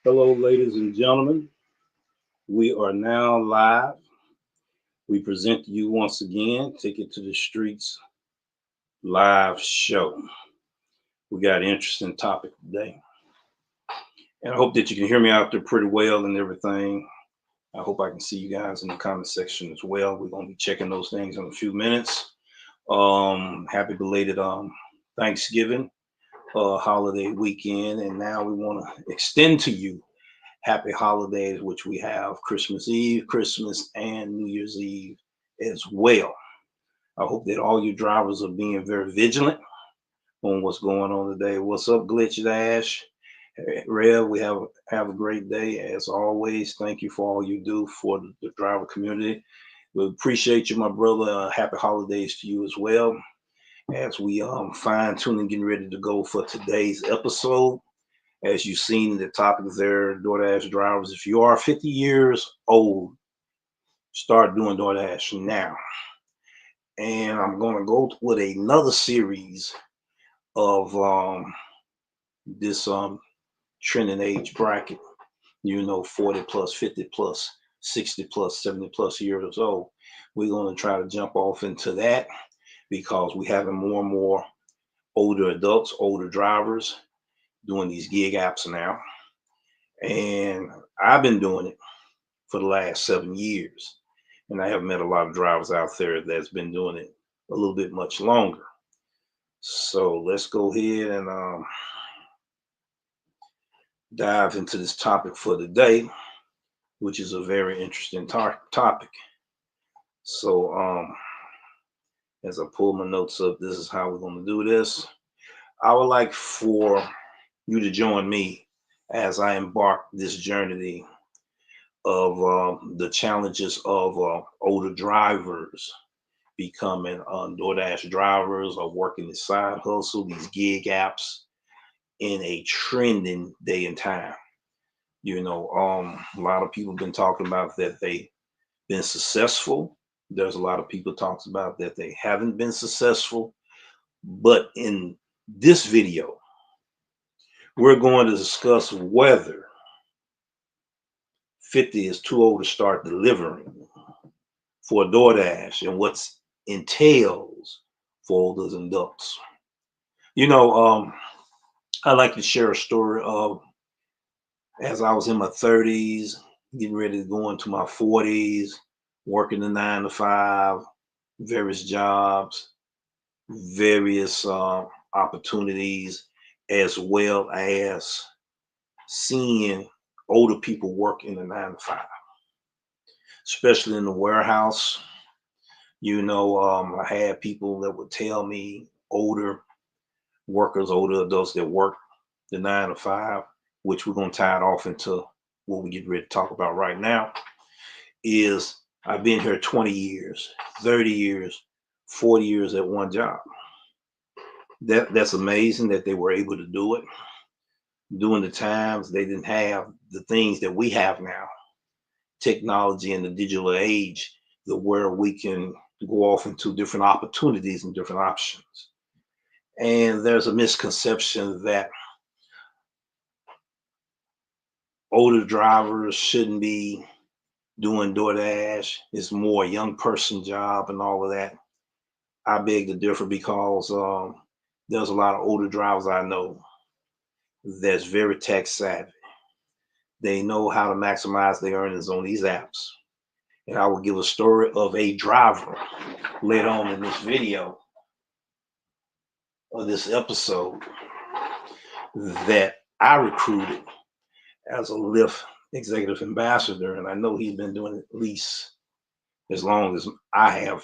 Hello, ladies and gentlemen. We are now live. We present to you once again, Take It to the Streets live show. We got an interesting topic today. And I hope that you can hear me out there pretty well and everything. I hope I can see you guys in the comment section as well. We're going to be checking those things in a few minutes. Happy belated Thanksgiving holiday weekend. And now we want to extend to you happy holidays, which we have Christmas Eve, Christmas, and New Year's Eve as well. I hope that all you drivers are being very vigilant on what's going on today. What's up, Glitch Dash? Rev, we have a great day as always. Thank you for all you do for the driver community. We appreciate you, my brother. Happy holidays to you as well. As we fine tuning, getting ready to go for today's episode. As you've seen the topic there, DoorDash drivers. If you are 50 years old, start doing DoorDash now. And I'm going to go with another series of this trending age bracket, 40 plus, 50 plus, 60 plus, 70 plus years old. We're going to try to jump off into that because we having more and more older adults, older drivers doing these gig apps now. And I've been doing it for the last 7 years. And I have met a lot of drivers out there that's been doing it a little bit much longer. So let's go ahead and dive into this topic for today, which is a very interesting topic. So as I pull my notes up, this is how we're going to do this. I would like for you to join me as I embark this journey of the challenges of older drivers becoming DoorDash drivers or working the side hustle, these gig apps in a trending day and time. A lot of people have been talking about that they've been successful. There's a lot of people talking about that they haven't been successful. But in this video, we're going to discuss whether 50 is too old to start delivering for DoorDash and what entails for older adults. I like to share a story of as I was in my 30s, getting ready to go into my 40s, working the 9 to 5, various jobs, various opportunities, as well as seeing older people work in the 9 to 5, especially in the warehouse. I had people that would tell me, older workers, older adults that work the 9 to 5, which we're going to tie it off into what we get ready to talk about right now, is I've been here 20 years, 30 years, 40 years at one job. That's amazing that they were able to do it. During the times they didn't have the things that we have now, technology and the digital age, where we can go off into different opportunities and different options. And there's a misconception that older drivers shouldn't be doing DoorDash. It's more a young person job and all of that. I beg to differ because there's a lot of older drivers I know that's very tech savvy. They know how to maximize their earnings on these apps. And I will give a story of a driver later on in this video of this episode that I recruited as a Lyft executive ambassador. And I know he's been doing it at least as long as I have,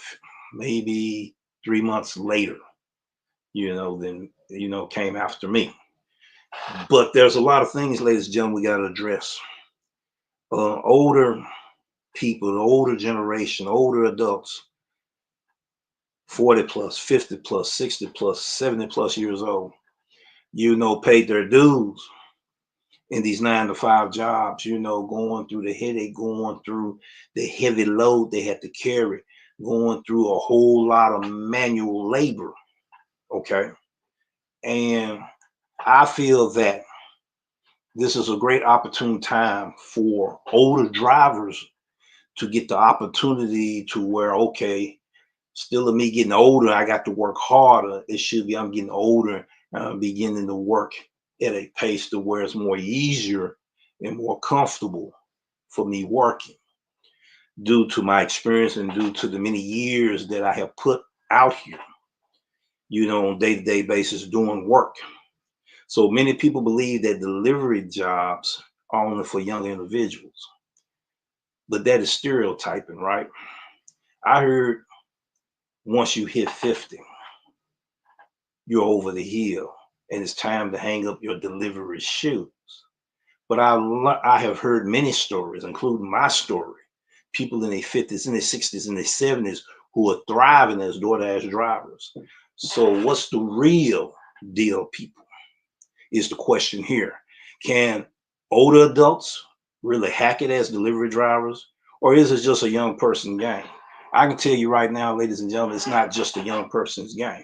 maybe 3 months later, then, came after me. But there's a lot of things, ladies and gentlemen, we got to address. Older people, the older generation, older adults, 40 plus, 50 plus, 60 plus, 70 plus years old, paid their dues in these 9 to 5 jobs, going through the headache, going through the heavy load they had to carry, going through a whole lot of manual labor. Okay. And I feel that this is a great opportune time for older drivers to get the opportunity to where, okay, still of me getting older, I got to work harder. It should be I'm getting older and I'm beginning to work at a pace to where it's more easier and more comfortable for me working due to my experience and due to the many years that I have put out here, on a day-to-day basis doing work. So many people believe that delivery jobs are only for young individuals, but that is stereotyping, right? I heard once you hit 50, you're over the hill and it's time to hang up your delivery shoes. But I have heard many stories, including my story, people in their 50s, in their 60s, in their 70s who are thriving as DoorDash drivers. So what's the real deal, people, is the question here. Can older adults really hack it as delivery drivers? Or is it just a young person game? I can tell you right now, ladies and gentlemen, it's not just a young person's game.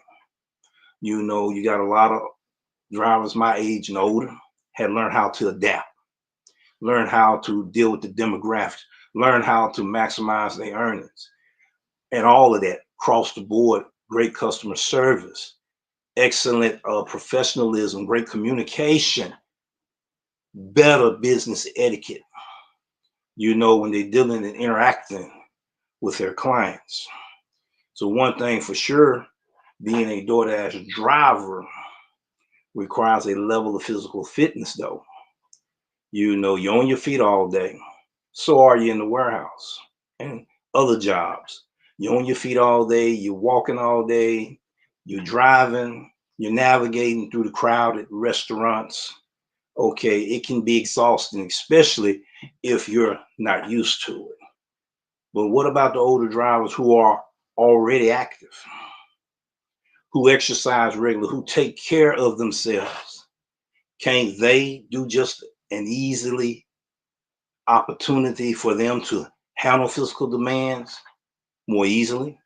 You got a lot of drivers my age and older had learned how to adapt, learn how to deal with the demographics, learn how to maximize their earnings, and all of that across the board. Great customer service, excellent professionalism, great communication, better business etiquette, when they're dealing and interacting with their clients. So one thing for sure, being a DoorDash driver requires a level of physical fitness, though. You're on your feet all day. So are you in the warehouse and other jobs. You're on your feet all day. You're walking all day. You're driving. You're navigating through the crowded restaurants. Okay, it can be exhausting, especially if you're not used to it. But what about the older drivers who are already active, who exercise regularly, who take care of themselves? Can't they do just an easily opportunity for them to handle physical demands more easily?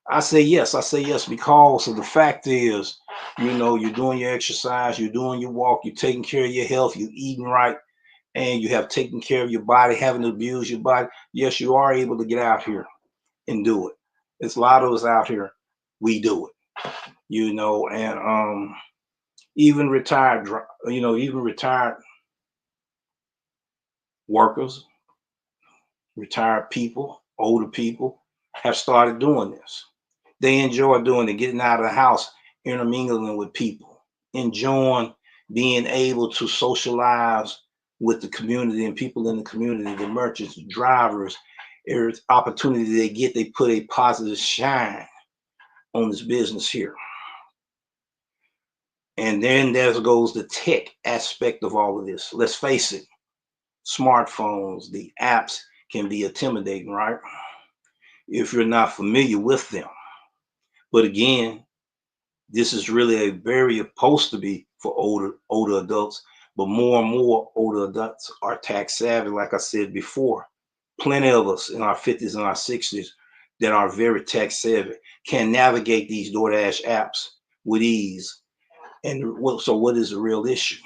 I say yes. I say yes because of the fact is, you're doing your exercise, you're doing your walk, you're taking care of your health, you're eating right, and you have taken care of your body, haven't abused your body. Yes, you are able to get out here and do it. There's a lot of us out here, we do it, and even even retired workers, retired people, older people have started doing this. They enjoy doing it, getting out of the house, intermingling with people, enjoying being able to socialize with the community and people in the community, the merchants, the drivers. Every opportunity they get, they put a positive shine on this business here. And then there goes the tech aspect of all of this. Let's face it, smartphones, the apps can be intimidating, right? If you're not familiar with them. But again, this is really a very supposed to be for older adults, but more and more older adults are tax savvy, like I said before. Plenty of us in our 50s and our 60s that are very tax savvy can navigate these DoorDash apps with ease. And so what is the real issue?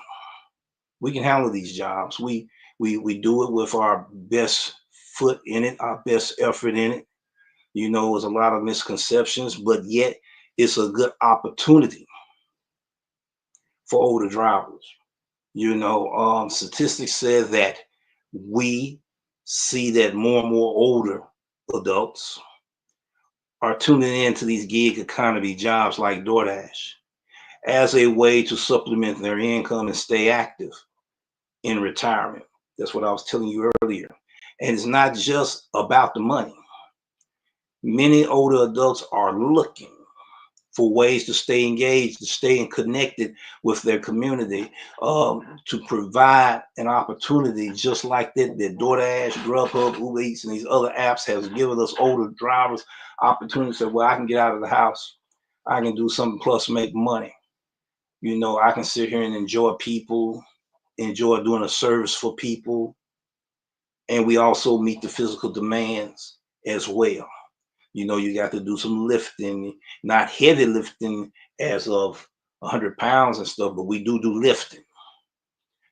We can handle these jobs. We We do it with our best foot in it, our best effort in it. You know, there's a lot of misconceptions, but yet it's a good opportunity for older drivers. You know, statistics say that we see that more and more older adults are tuning into these gig economy jobs like Doordash as a way to supplement their income and stay active in retirement. That's what I was telling you earlier. And it's not just about the money. Many older adults are looking for ways to stay engaged, to stay connected with their community, to provide an opportunity just like that DoorDash, Grubhub, ubereats, and these other apps has given us older drivers opportunities that, well, I can get out of the house, I can do something plus make money. You know, I can sit here and enjoy people, enjoy doing a service for people, and we also meet the physical demands as well. You know, you got to do some lifting, not heavy lifting as of 100 pounds and stuff, but we do lifting.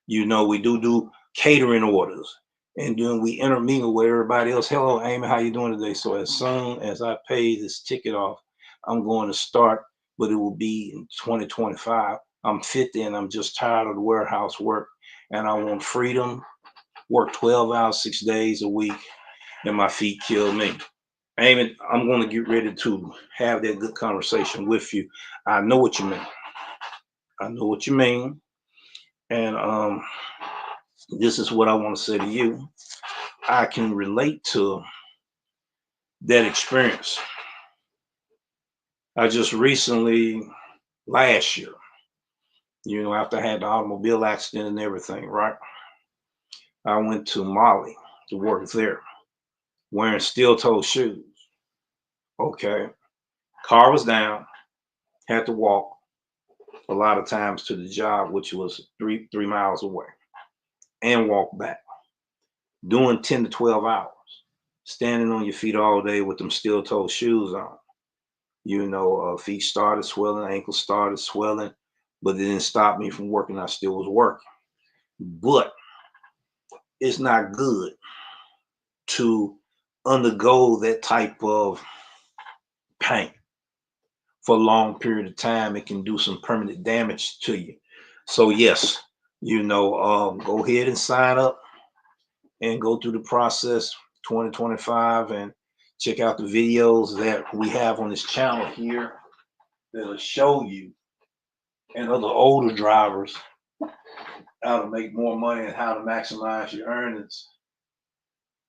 You know, we do catering orders, and then we intermingle with everybody else. Hello, Amy, how you doing today? So as soon as I pay this ticket off, I'm going to start, but it will be in 2025. I'm 50 and I'm just tired of the warehouse work, and I want freedom, work 12 hours, 6 days a week, and my feet kill me. Amy, I'm going to get ready to have that good conversation with you. I know what you mean. I know what you mean. And this is what I want to say to you. I can relate to that experience. I just recently, last year, you know, after I had the automobile accident and everything, right? I went to Mali to work there, wearing steel-toe shoes. Okay. Car was down, had to walk a lot of times to the job, which was three miles away, and walk back, doing 10 to 12 hours, standing on your feet all day with them steel toe shoes on. You know, feet started swelling, ankles started swelling, but it didn't stop me from working. I still was working. But it's not good to undergo that type of pain for a long period of time. It can do some permanent damage to you. So yes, you know, go ahead and sign up and go through the process 2025 and check out the videos that we have on this channel here that'll show you and other older drivers how to make more money and how to maximize your earnings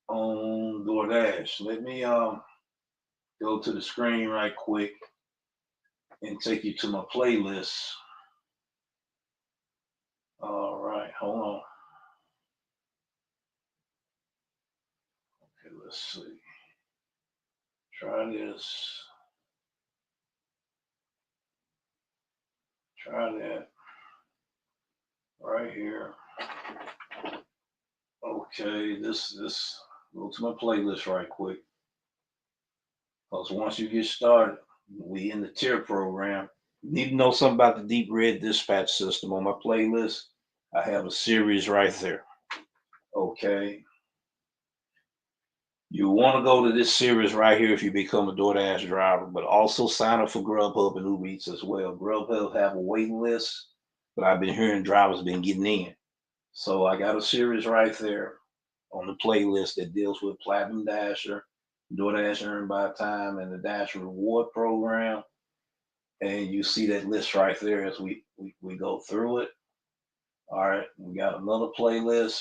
on DoorDash. Let me go to the screen right quick and take you to my playlist. All right, hold on. Okay, let's see. Try this. Try that right here. Okay, this go to my playlist right quick. Because once you get started, we in the tier program. You need to know something about the deep red dispatch system. On my playlist, I have a series right there. Okay. You want to go to this series right here if you become a DoorDash driver, but also sign up for Grubhub and ubereats as well. Grubhub have a waiting list, but I've been hearing drivers been getting in. So I got a series right there on the playlist that deals with Platinum Dasher, DoorDash Earn by Time, and the Dasher Reward Program. And you see that list right there as we go through it. All right, we got another playlist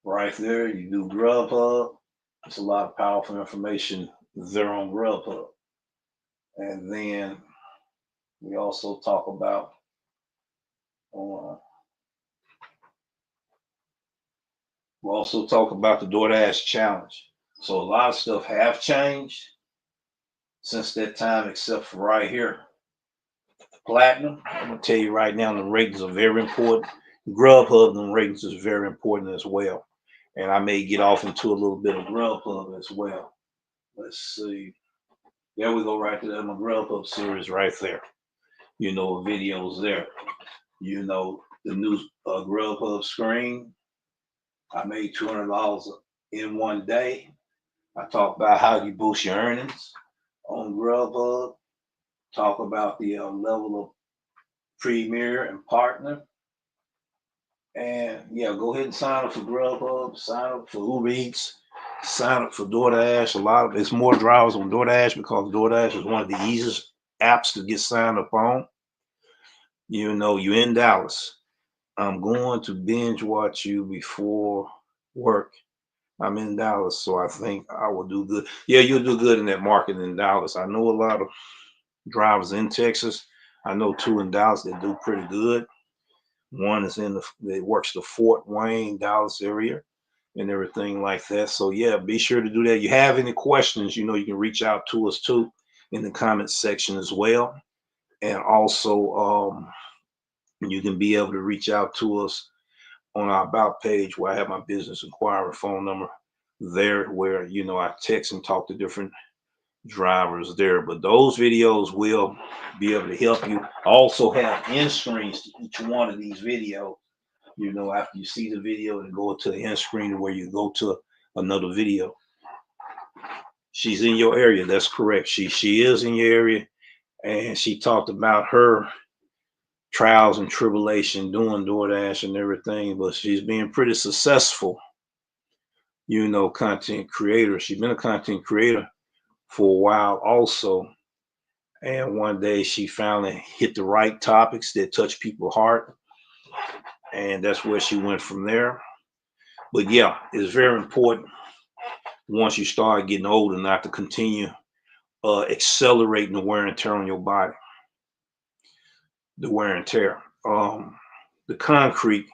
right there. You do Grubhub. It's a lot of powerful information there on Grubhub. And then we also talk about uh, the DoorDash challenge. So a lot of stuff have changed since that time, except for right here. Platinum, I'm gonna tell you right now, the ratings are very important. Grubhub, the ratings is very important as well. And I may get off into a little bit of Grubhub as well. Let's see. There we go, right there. My Grubhub series right there. You know, videos there. You know, the new Grubhub screen. I made $200 in one day. I talk about how you boost your earnings on Grubhub. Talk about the level of premier and partner. And yeah, go ahead and sign up for Grubhub, sign up for ubereats, sign up for Doordash. It's more drivers on Doordash because Doordash is one of the easiest apps to get signed up on. You know, you're in Dallas. I'm going to binge watch you before work. I'm in Dallas, so I think I will do good. Yeah, you'll do good in that market in Dallas. I know a lot of drivers in Texas. I know two in Dallas that do pretty good. One is that works the Fort Wayne, Dallas area and everything like that. So yeah, be sure to do that. You have any questions, you know, you can reach out to us too in the comments section as well. And also, you can be able to reach out to us on our about page where I have my business inquiry phone number there, where, you know, I text and talk to different drivers there. But those videos will be able to help you. I also have end screens to each one of these videos. You know, after you see the video and go to the end screen where you go to another video. She's in your area. That's correct. She is in your area, and she talked about her trials and tribulation doing DoorDash and everything, but she's being pretty successful, you know, content creator. She's been a content creator for a while also. And one day she finally hit the right topics that touch people's heart. And that's where she went from there. But yeah, it's very important once you start getting older not to continue accelerating the wear and tear on your body. The wear and tear. The concrete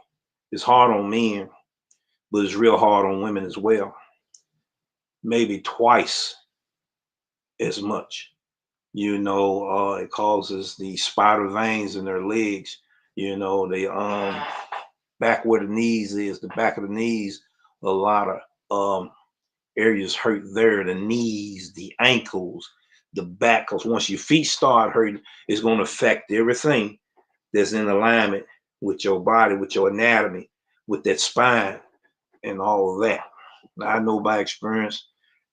is hard on men, but it's real hard on women as well. Maybe twice as much. You know, it causes the spider veins in their legs. You know, they back where the knees is, the back of the knees, a lot of areas hurt there, the knees, the ankles, the back, because once your feet start hurting, it's going to affect everything that's in alignment with your body, with your anatomy, with that spine and all of that. Now, I know by experience,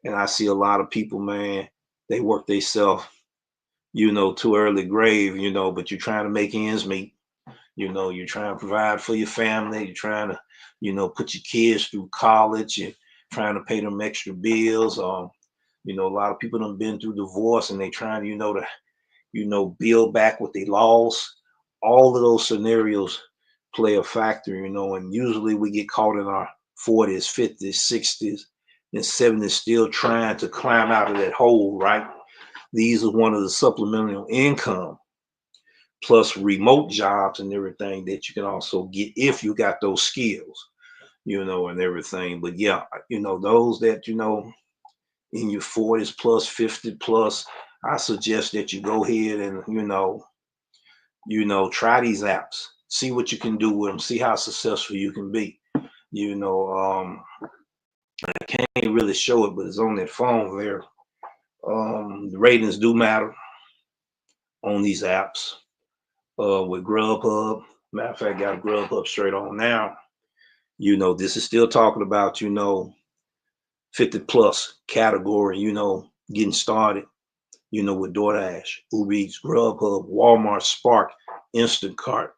and I see a lot of people, man, they work themselves, you know, to early grave, you know, but you're trying to make ends meet. You know, you're trying to provide for your family. You're trying to, you know, put your kids through college and trying to pay them extra bills. You know, a lot of people have been through divorce and they trying, to build back what they lost. All of those scenarios play a factor, you know, and usually we get caught in our 40s, 50s, 60s, and 70s still trying to climb out of that hole, right? These are one of the supplemental income plus remote jobs and everything that you can also get if you got those skills, you know, and everything. But yeah, you know, those that, you know, in your 40s plus 50 plus, I suggest that you go ahead and, try these apps, see what you can do with them, see how successful you can be. You know, I can't really show it, but it's on that phone there. The ratings do matter on these apps. With Grubhub, matter of fact, got Grubhub straight on now. You know, this is still talking about, 50 plus category, getting started, with DoorDash, ubereats, Grubhub, Walmart, Spark, Instacart,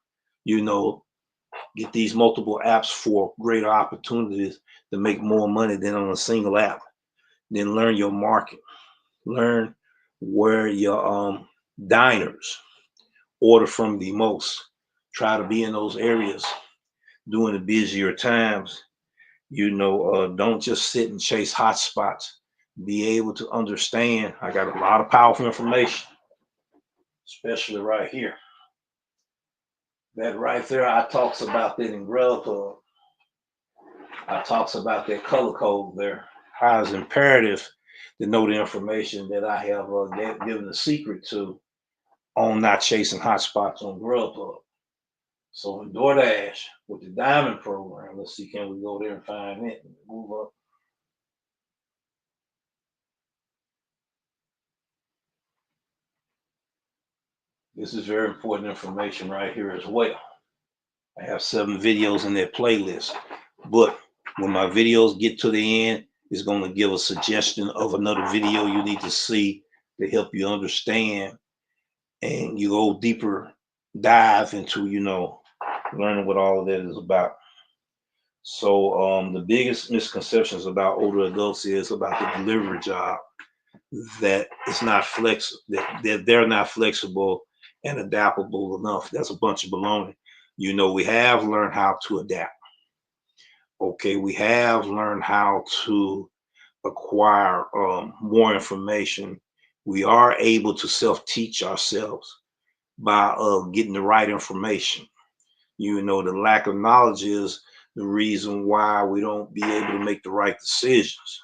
get these multiple apps for greater opportunities to make more money than on a single app. Then learn your market, learn where your diners order from the most. Try to be in those areas during the busier times. Don't just sit and chase hot spots. Be able to understand. I got a lot of powerful information, especially right here. That right there, I talks about that in Grubhub. I talks about that color code there. How it's imperative to know the information that I have given the secret to on not chasing hot spots on Grubhub. So in DoorDash with the Diamond program, let's see, can we go there and find it? Move up. This is very important information right here as well. I have 7 videos in that playlist. But when my videos get to the end, it's going to give a suggestion of another video you need to see to help you understand, and you go deeper dive into, learning what all of that is about. So the biggest misconceptions about older adults is about the delivery job, that it's not flexible, that they're not flexible and adaptable enough. That's a bunch of baloney. We have learned how to adapt. Okay, we have learned how to acquire more information. We are able to self-teach ourselves by getting the right information. The lack of knowledge is the reason why we don't be able to make the right decisions.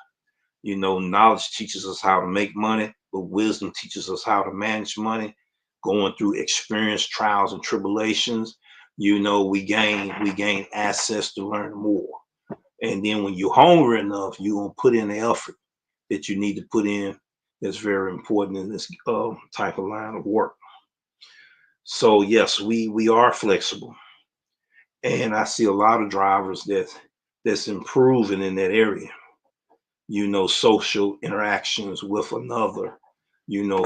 Knowledge teaches us how to make money, but wisdom teaches us how to manage money. Going through experience, trials, and tribulations, we gain access to learn more. And then when you're hungry enough, you're gonna put in the effort that you need to put in. That's very important in this type of line of work. So yes, we are flexible, and I see a lot of drivers that's improving in that area. Social interactions with another,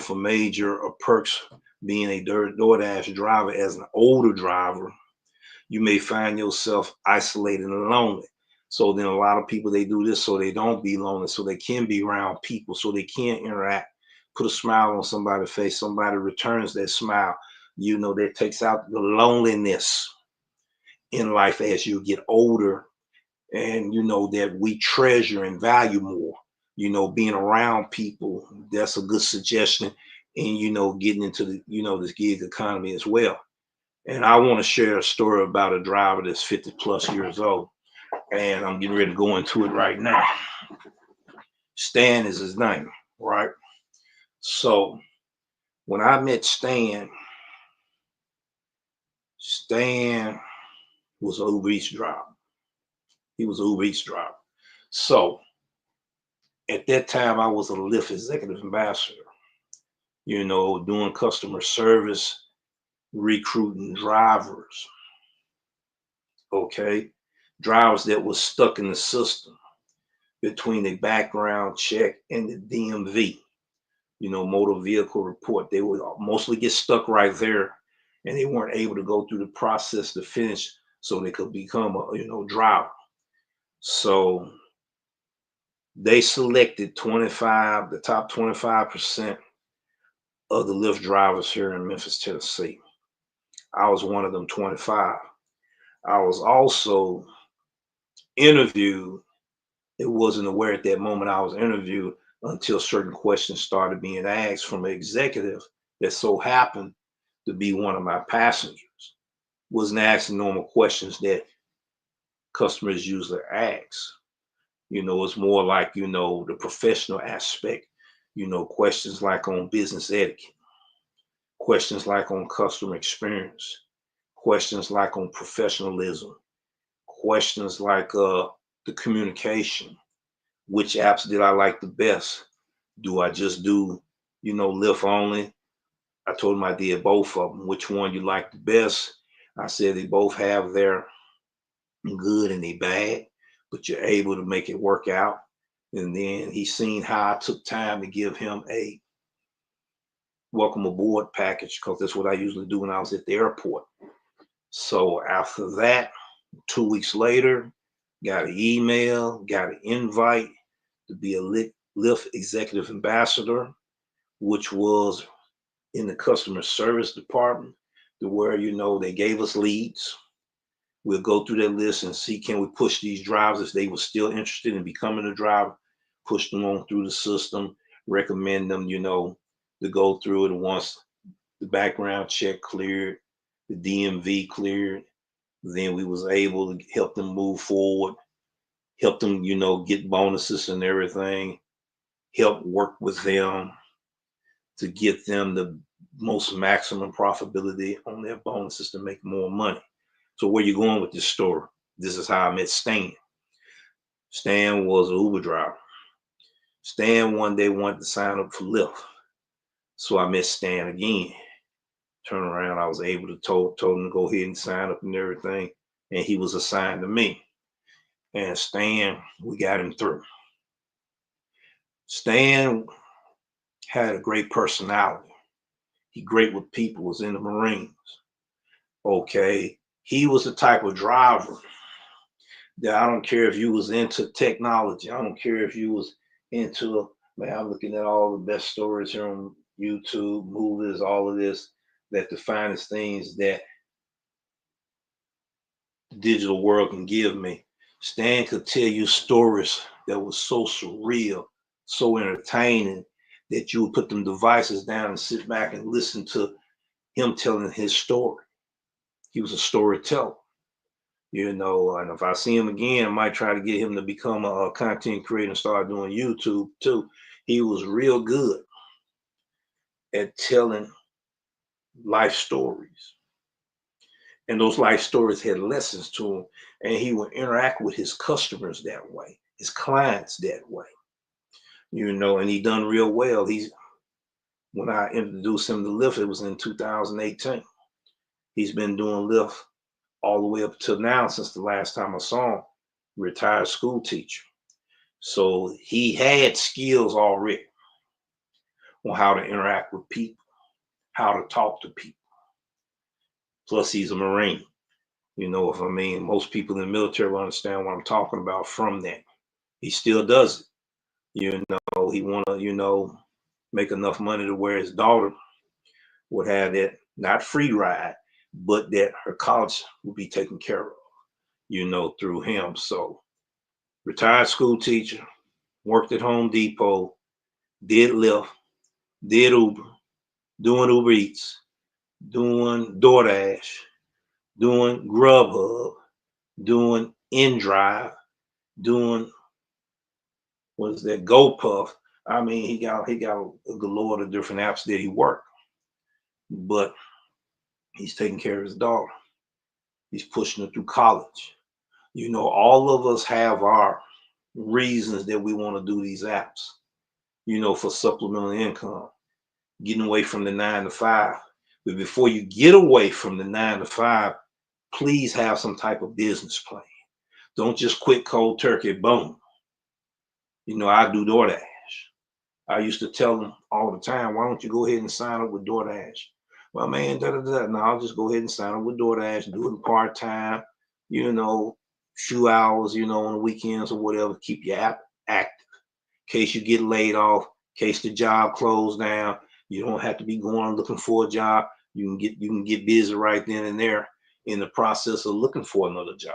for major perks, being a DoorDash driver as an older driver, you may find yourself isolated and lonely. So then a lot of people, they do this so they don't be lonely, so they can be around people, so they can interact, put a smile on somebody's face, somebody returns that smile, that takes out the loneliness in life as you get older. And that we treasure and value more, being around people. That's a good suggestion. And getting into the this gig economy as well. And I want to share a story about a driver that's 50 plus years old, and I'm getting ready to go into it right now. Stan is his name, right? So when I met Stan was an Uber Eats driver. He was an Uber Eats driver. So at that time, I was a Lyft executive ambassador, doing customer service, recruiting drivers, okay? Drivers that was stuck in the system between the background check and the DMV, motor vehicle report. They would mostly get stuck right there, and they weren't able to go through the process to finish so they could become a, driver. So they selected the top 25% of the Lyft drivers here in Memphis, Tennessee. I was one of them 25. I was also interviewed. It wasn't aware at that moment I was interviewed until certain questions started being asked from an executive that so happened to be one of my passengers. Wasn't asking normal questions that customers usually ask. It's more like, the professional aspect, questions like on business etiquette, questions like on customer experience, questions like on professionalism, questions like the communication. Which apps did I like the best? Do I just do, Lyft only? I told him I did both of them. Which one you like the best? I said they both have their good and their bad, but you're able to make it work out. And then he seen how I took time to give him a welcome aboard package, because that's what I usually do when I was at the airport. So after that, 2 weeks later, got an email, got an invite to be a Lyft executive ambassador, which was in the customer service department, to where, they gave us leads. We'll go through that list and see, can we push these drivers if they were still interested in becoming a driver, push them on through the system, recommend them, to go through it. Once the background check cleared, the DMV cleared, then we was able to help them move forward, help them, get bonuses and everything, help work with them to get them the most maximum profitability on their bonuses to make more money. So where you going with this story? This is how I met Stan. Stan was an Uber driver. Stan one day wanted to sign up for Lyft. So I met Stan again. Turn around, I was able to told him to go ahead and sign up and everything. and he was assigned to me. And Stan, we got him through. Stan had a great personality. He great with people, was in the Marines. Okay. He was the type of driver that I don't care if you was into technology. I don't care if you was into, man, I'm looking at all the best stories here on YouTube, movies, all of this, that the finest things that the digital world can give me. Stan could tell you stories that was so surreal, so entertaining that you would put them devices down and sit back and listen to him telling his story. He was a storyteller, and if I see him again, I might try to get him to become a content creator and start doing YouTube too. He was real good at telling life stories, and those life stories had lessons to him, and he would interact with his customers that way, his clients that way, and he done real well. When I introduced him to Lyft, it was in 2018. He's been doing Lyft all the way up till now since the last time I saw him. Retired school teacher. So he had skills already on how to interact with people, how to talk to people. Plus, he's a Marine. Most people in the military will understand what I'm talking about from that. He still does it. He want to, make enough money to where his daughter would have that, not free ride, but that her college would be taken care of, through him. So, retired school teacher, worked at Home Depot, did Lyft, did Uber, doing Uber Eats, doing Doordash, doing Grubhub, doing InDrive, doing what is that GoPuff. I mean, he got a galore of different apps that he worked, but he's taking care of his daughter. He's pushing her through college. All of us have our reasons that we want to do these apps. For supplemental income, getting away from the 9 to 5. But before you get away from the 9 to 5, please have some type of business plan. Don't just quit cold turkey, boom. I do DoorDash. I used to tell them all the time, why don't you go ahead and sign up with DoorDash? Well, man, No, I'll just go ahead and sign up with DoorDash, do it part-time, few hours, on the weekends or whatever, keep your app active. In case you get laid off, in case the job closed down, you don't have to be going looking for a job. You can get busy right then and there in the process of looking for another job.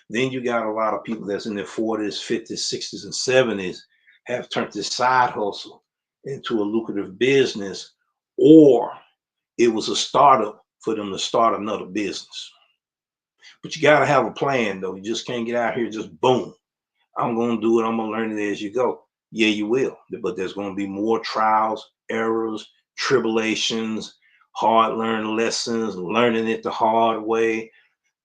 Then you got a lot of people that's in their 40s, 50s, 60s, and 70s have turned this side hustle into a lucrative business, or it was a startup for them to start another business. But you got to have a plan, though. You just can't get out here just boom. I'm going to do it. I'm going to learn it as you go. Yeah, you will. But there's going to be more trials, errors, tribulations, hard learned lessons, learning it the hard way.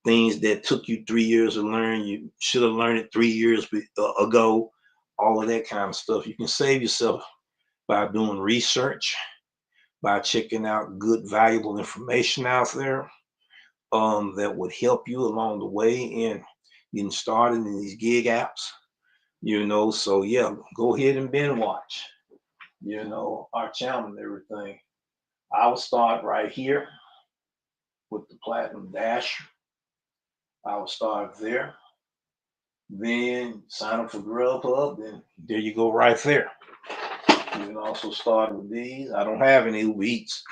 Things that took you 3 years to learn, you should have learned it 3 years ago. All of that kind of stuff. You can save yourself by doing research, by checking out good, valuable information out there that would help you along the way in getting started in these gig apps. So yeah, go ahead and binge watch, our channel and everything. I will start right here with the Platinum Dash. I will start there. Then sign up for Grubhub. Then there you go right there. You can also start with these. I don't have any Uber Eats,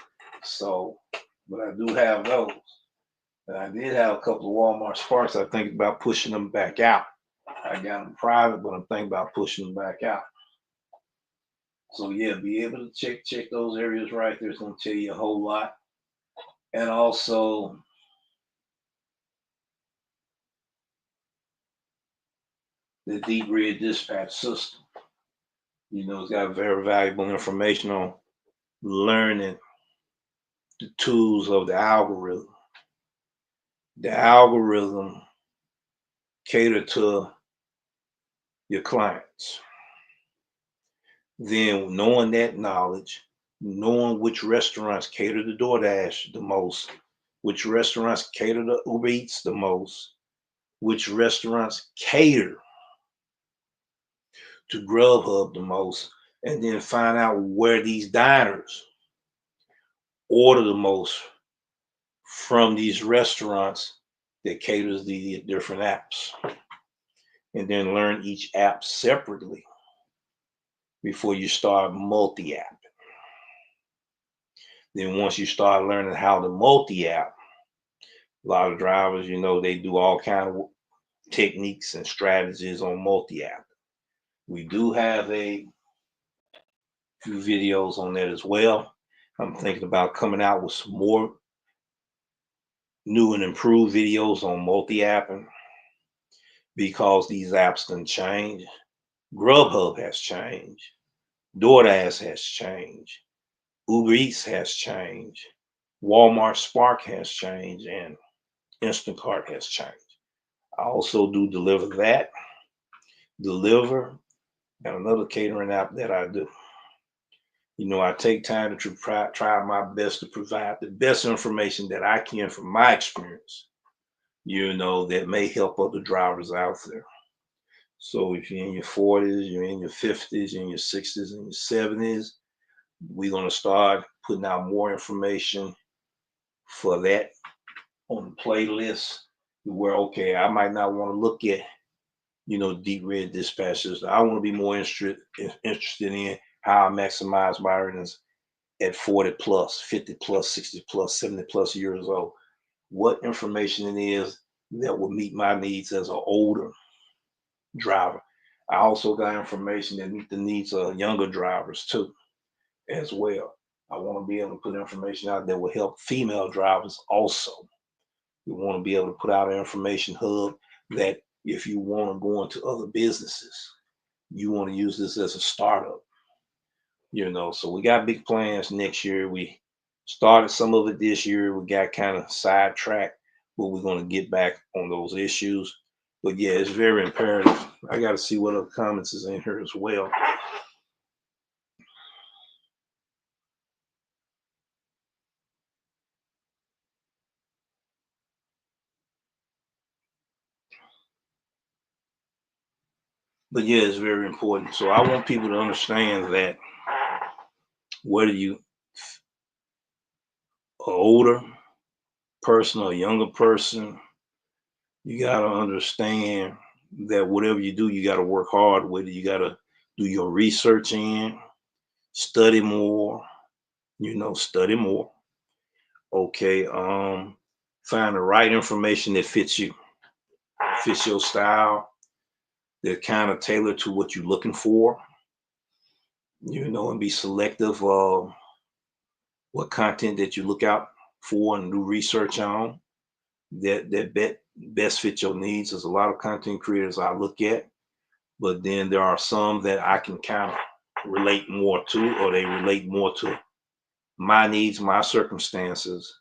but I do have those. And I did have a couple of Walmart Sparks. I think about pushing them back out. I got them private, but I'm thinking about pushing them back out. So yeah, be able to check those areas right there. It's going to tell you a whole lot. And also, the deep red dispatch system. It's got very valuable information on learning the tools of the algorithm. The algorithm cater to your clients. Then knowing that knowledge, knowing which restaurants cater to DoorDash the most, which restaurants cater to Uber Eats the most, which restaurants cater to Grubhub the most, and then find out where these diners order the most from these restaurants that caters the different apps, and then learn each app separately before you start multi-app. Then once you start learning how to multi-app, a lot of drivers, they do all kind of techniques and strategies on multi-app. We do have a few videos on that as well. I'm thinking about coming out with some more new and improved videos on multi-apping because these apps can change. Grubhub has changed. Doordash has changed. Uber Eats has changed. Walmart Spark has changed, and Instacart has changed. I also do Deliver, and another catering app that I do. I take time to try my best to provide the best information that I can from my experience, that may help other drivers out there. So if you're in your 40s, you're in your 50s, you're in your 60s, and your 70s, we're going to start putting out more information for that on the playlist where, okay, I might not want to look at, deep red dispatches. I want to be more interested in how I maximize my earnings at 40 plus, 50 plus, 60 plus, 70 plus years old. What information it is that will meet my needs as an older driver. I also got information that meet the needs of younger drivers too, as well. I want to be able to put information out that will help female drivers also. We want to be able to put out an information hub that if you want to go into other businesses, you want to use this as a startup. So we got big plans next year. We started some of it this year. We got kind of sidetracked, but we're going to get back on those issues. But yeah, it's very imperative. I got to see what other comments is in here as well. But yeah, it's very important. So I want people to understand that whether you are older person or younger person, you got to understand that whatever you do, you got to work hard with it. You got to do your research in, study more, study more. Okay. Find the right information that fits you, fits your style, that kind of tailored to what you're looking for, and be selective of what content that you look out for and do research on that best fit your needs. There's a lot of content creators I look at, but then there are some that I can kind of relate more to, or they relate more to my needs, my circumstances,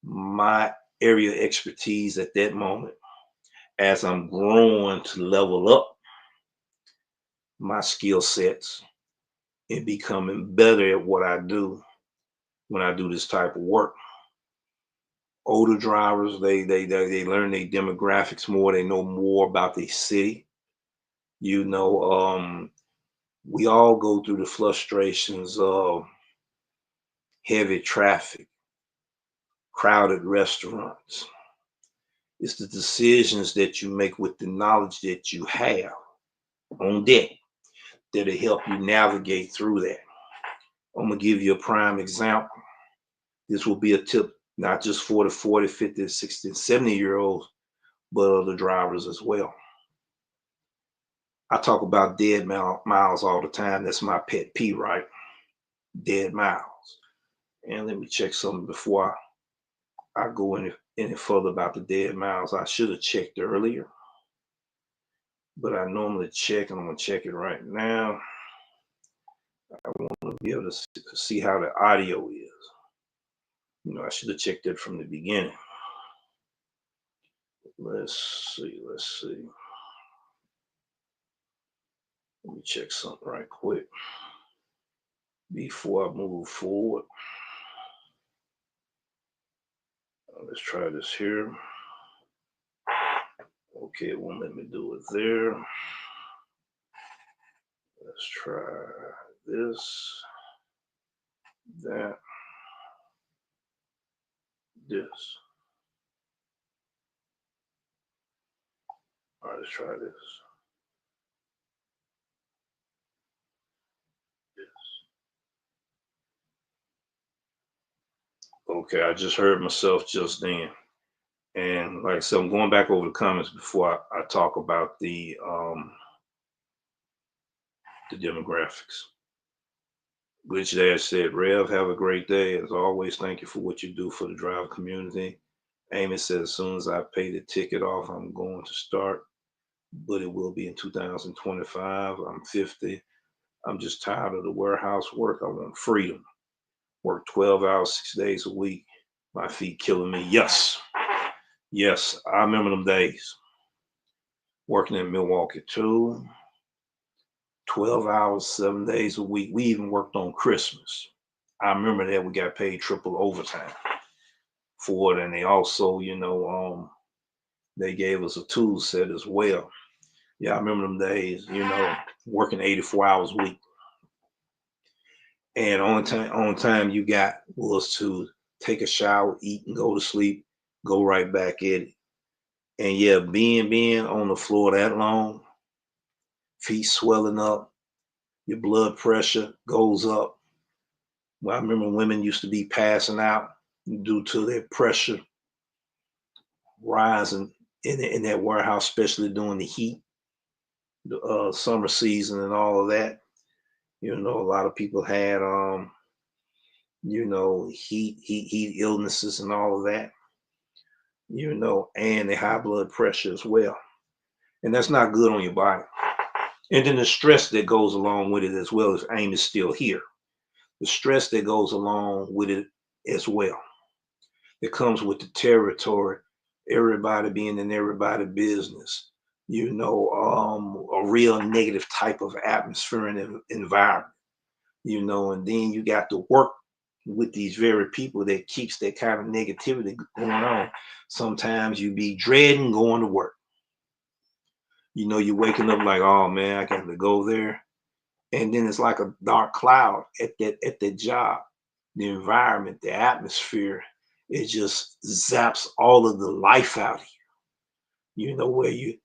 my area of expertise at that moment as I'm growing to level up my skill sets and becoming better at what I do when I do this type of work. Older drivers, they learn their demographics more. They know more about the city. We all go through the frustrations of heavy traffic, crowded restaurants. It's the decisions that you make with the knowledge that you have on deck that'll help you navigate through that. I'm gonna give you a prime example. This will be a tip not just for the 40, 50, 60, 70-year-olds, but other drivers as well. I talk about dead miles all the time. That's my pet peeve, right? Dead miles. And let me check something before I go any further about the dead miles. I should have checked earlier, but I normally check, and I'm gonna check it right now. I want to be able to see how the audio is. I should have checked it from the beginning. Let's see. Let me check something right quick before I move forward. let's try this here. Okay, it won't let me do it there. Let's try this, that, this. All right, let's try this. Okay, I just heard myself just then. And like I said, I'm going back over the comments before I talk about the demographics. Rich Dad said, Rev, have a great day. As always, thank you for what you do for the driver community. Amy said, as soon as I pay the ticket off, I'm going to start, but it will be in 2025. I'm 50. I'm just tired of the warehouse work. I want freedom. Work 12 hours, 6 days a week. My feet killing me. Yes. Yes. I remember them days. Working in Milwaukee too. 12 hours, 7 days a week. We even worked on Christmas. I remember that we got paid triple overtime for it. And they also, they gave us a tool set as well. Yeah, I remember them days, working 84 hours a week. And on time you got was to take a shower, eat, and go to sleep, go right back at it. And yeah, being on the floor that long, feet swelling up, your blood pressure goes up. Well, I remember women used to be passing out due to their pressure rising in that warehouse, especially during the heat, the summer season, and all of that. A lot of people had heat illnesses and all of that. And the high blood pressure as well, and that's not good on your body. And then the stress that goes along with it as well. As AIM is still here, the stress that goes along with it as well. It comes with the territory, everybody being in everybody's business, a real negative type of atmosphere and environment, and then you got to work with these very people that keeps that kind of negativity going on. Sometimes you be dreading going to work. You're waking up like, oh man, I got to go there. And then it's like a dark cloud at that job. The environment, the atmosphere, it just zaps all of the life out of you. Where you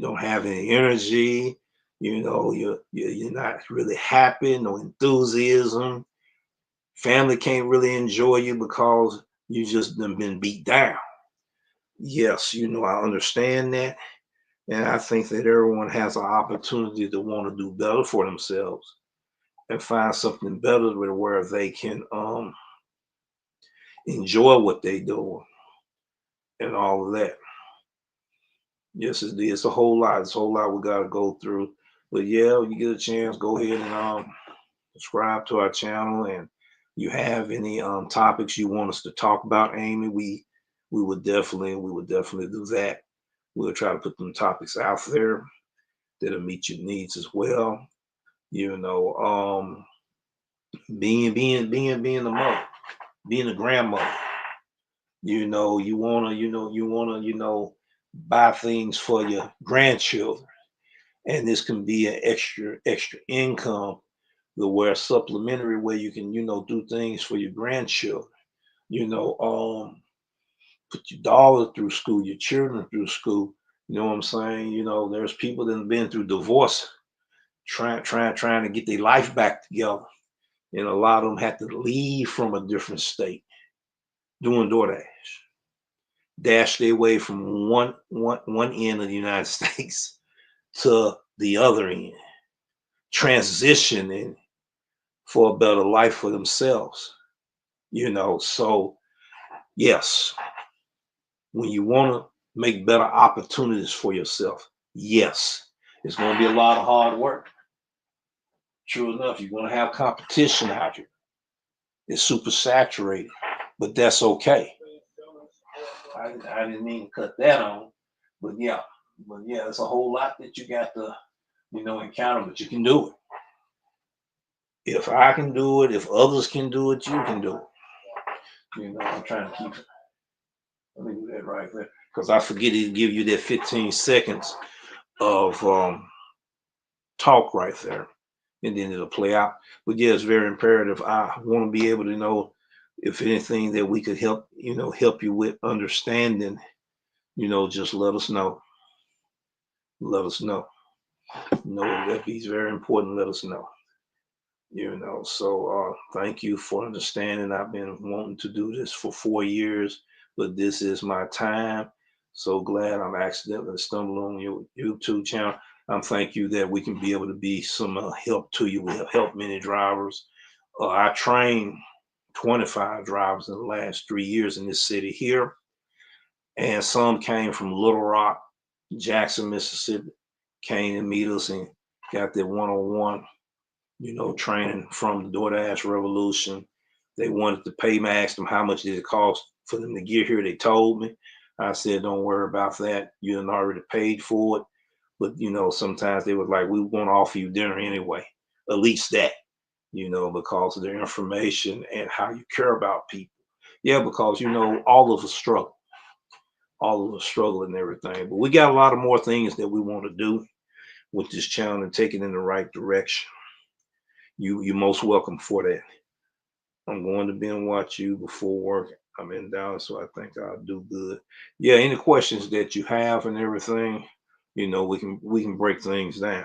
don't have any energy. You're not really happy, no enthusiasm. Family can't really enjoy you because you just done been beat down. Yes, I understand that. And I think that everyone has an opportunity to want to do better for themselves and find something better where they can enjoy what they do and all of that. Yes, it's a whole lot. It's a whole lot we got to go through. But yeah, you get a chance, go ahead and subscribe to our channel. And you have any topics you want us to talk about, Amy, we would definitely do that. We'll try to put them topics out there that'll meet your needs as well. Being the mother, being a grandmother. You wanna buy things for your grandchildren, and this can be an extra income, the where supplementary where you can do things for your grandchildren. You know, put your daughter through school, your children through school. You know what I'm saying? There's people that have been through divorce, trying to get their life back together, and a lot of them had to leave from a different state doing Doordash, dash their way from one end of the United States to the other end, transitioning for a better life for themselves. So yes, when you want to make better opportunities for yourself, yes, it's going to be a lot of hard work. True enough, you're going to have competition out here. It's super saturated, but that's okay. I didn't mean to cut that on, but yeah, it's a whole lot that you got to, encounter, but you can do it. If I can do it, if others can do it, you can do it. I'm trying to keep it that right there, because I forget to give you that 15 seconds of talk right there, and then it'll play out. But yeah, it's very imperative. I want to be able to know if anything that we could help, help you with understanding, just let us know. Let us know. That is very important. Let us know. So thank you for understanding. I've been wanting to do this for 4 years, but this is my time. So glad I'm accidentally stumbled on your YouTube channel. Thank you that we can be able to be some help to you. We have helped many drivers. I trained 25 drivers in the last 3 years in this city here, and some came from Little Rock, Jackson, Mississippi, came to meet us and got their one-on-one training from the Doordash revolution. They wanted to pay me. I asked them how much did it cost for them to get here. They told me. I said, don't worry about that. You done already paid for it. But, sometimes they was like, we want to offer you dinner anyway. At least that, because of their information and how you care about people. Yeah, because, all of us struggle. All of us struggle and everything. But we got a lot of more things that we want to do with this channel and take it in the right direction. You're most welcome for that. I'm going to binge watch you before work. I'm in Dallas, so I think I'll do good. Yeah, any questions that you have and everything, we can break things down.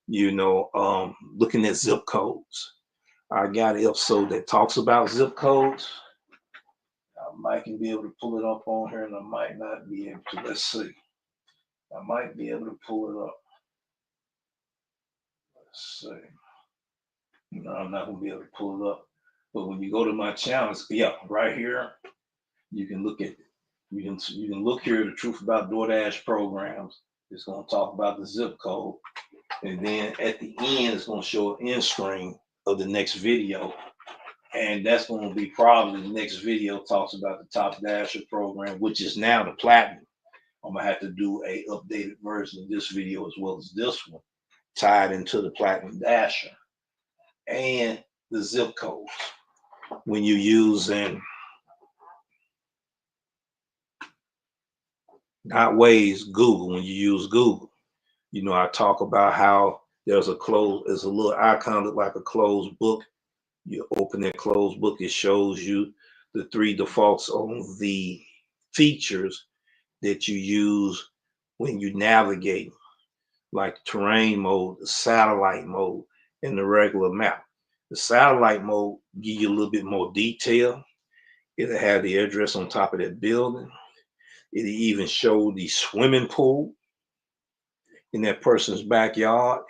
Looking at zip codes. I got an episode that talks about zip codes. I might can be able to pull it up on here, and I might not be able to. Let's see. I might be able to pull it up. Let's see. No, I'm not gonna be able to pull it up. But when you go to my channels, yeah, right here, you can look at it. You can look here, the truth about DoorDash programs. It's gonna talk about the zip code, and then at the end, it's gonna show an end screen of the next video, and that's gonna be probably the next video talks about the Top Dasher program, which is now the Platinum. I'm gonna have to do a updated version of this video as well as this one, tied into the Platinum Dasher and the zip codes. When you're using not Waze, Google, when you use Google, I talk about how there's a little icon that like a closed book. You open that closed book, it shows you the 3 defaults on the features that you use when you navigate, like terrain mode, the satellite mode, and the regular map. The satellite mode give you a little bit more detail. It'll have the address on top of that building. It'll even show the swimming pool in that person's backyard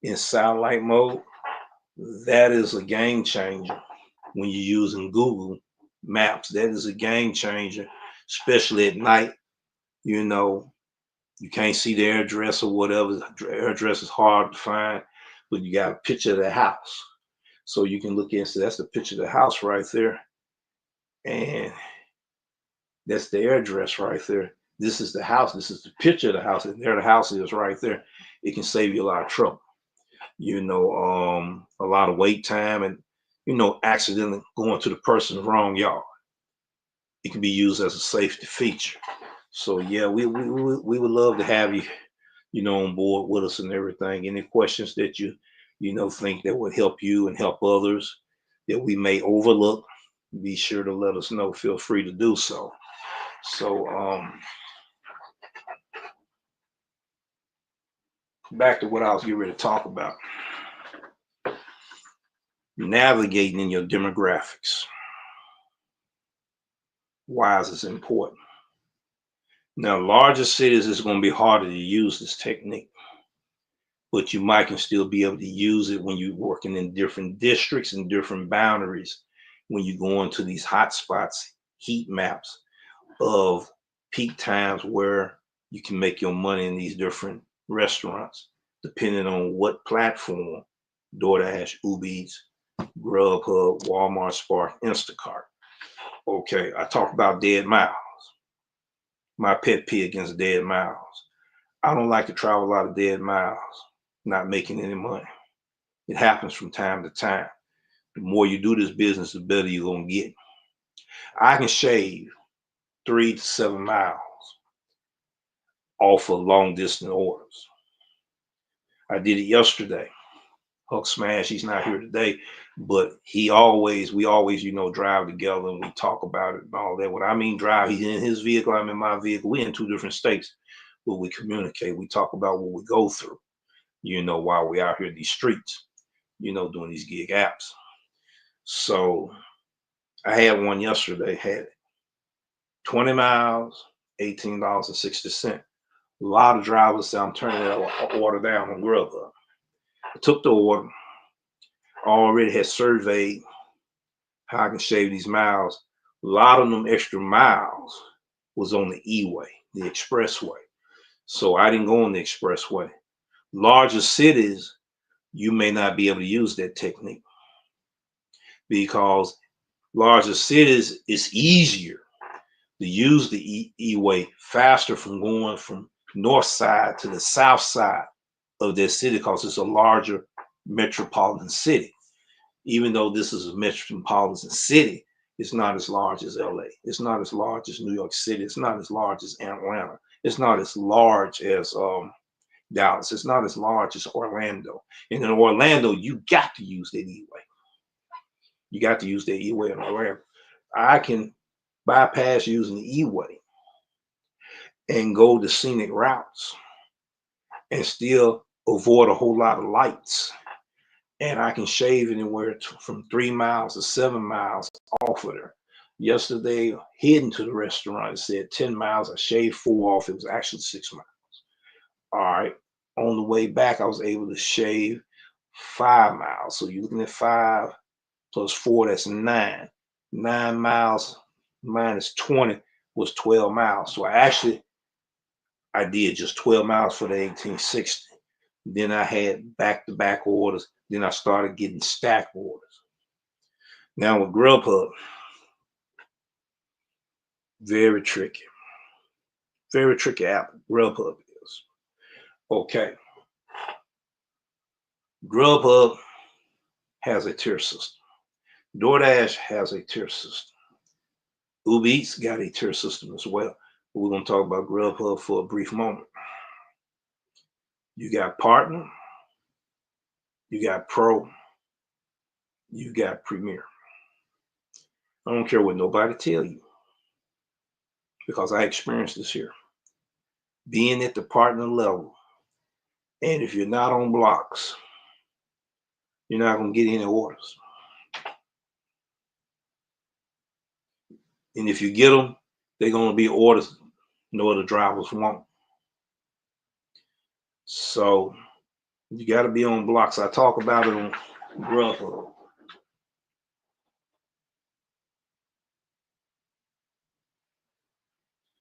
in satellite mode. That is a game changer when you're using Google Maps. That is a game changer, especially at night. You can't see the address or whatever. The address is hard to find, but you got a picture of the house. So you can look and say, that's the picture of the house right there. And that's the address right there. This is the house. This is the picture of the house. And there the house is right there. It can save you a lot of trouble. A lot of wait time and, accidentally going to the person's wrong yard. It can be used as a safety feature. So yeah, we would love to have you, on board with us and everything. Any questions that you think that would help you and help others that we may overlook, be sure to let us know. Feel free to do so. So back to what I was getting ready to talk about. Navigating in your demographics. Why is this important? Now, larger cities is going to be harder to use this technique, but you might can still be able to use it when you're working in different districts and different boundaries. When you go into these hot spots, heat maps of peak times where you can make your money in these different restaurants, depending on what platform: DoorDash, ubereats, Grubhub, Walmart, Spark, Instacart. Okay, I talk about dead miles. My pet peeve against dead miles. I don't like to travel a lot of dead miles, not making any money. It happens from time to time. The more you do this business, the better you're going to get. I can shave 3 to 7 miles off of long distance orders. I did it yesterday. Huck Smash, he's not here today, but we always, drive together and we talk about it and all that. When I mean drive, he's in his vehicle, I'm in my vehicle. We're in 2 different states, but we communicate. We talk about what we go through, while we're out here in these streets, doing these gig apps. So I had one yesterday, had 20 miles, $18.60. A lot of drivers say I'm turning that order down on Grubhub. I took the order. I already had surveyed how I can shave these miles. A lot of them extra miles was on the E-way, the expressway. So I didn't go on the expressway. Larger cities, you may not be able to use that technique because larger cities, it's easier to use the E-way faster from going from north side to the south side of their city because it's a larger metropolitan city. Even though this is a metropolitan city, it's not as large as LA. It's not as large as New York City. It's not as large as Atlanta. It's not as large as Dallas. It's not as large as Orlando. And in Orlando, you got to use that E-way. You got to use that E-way in Orlando. I can bypass using the E-way and go the scenic routes and still avoid a whole lot of lights. And I can shave anywhere from 3 miles to 7 miles off of there. Yesterday, heading to the restaurant, it said 10 miles. I shaved 4 off. It was actually 6 miles. All right. On the way back, I was able to shave 5 miles. So you're looking at 5 plus 4, that's 9. 9 miles minus 20 was 12 miles. So I did just 12 miles for the 1860. Then I had back-to-back orders. Then I started getting stack orders. Now with Grubhub, very tricky. Very tricky app. Grubhub is. Okay. Grubhub has a tier system. Doordash has a tier system. Ubereats got a tier system as well. We're going to talk about Grubhub for a brief moment. You got Partner, you got Pro, you got Premier. I don't care what nobody tell you because I experienced this here. Being at the partner level, and if you're not on blocks, you're not going to get any orders. And if you get them, they're going to be orders no other drivers want. So you got to be on blocks. I talk about it on Grubhub.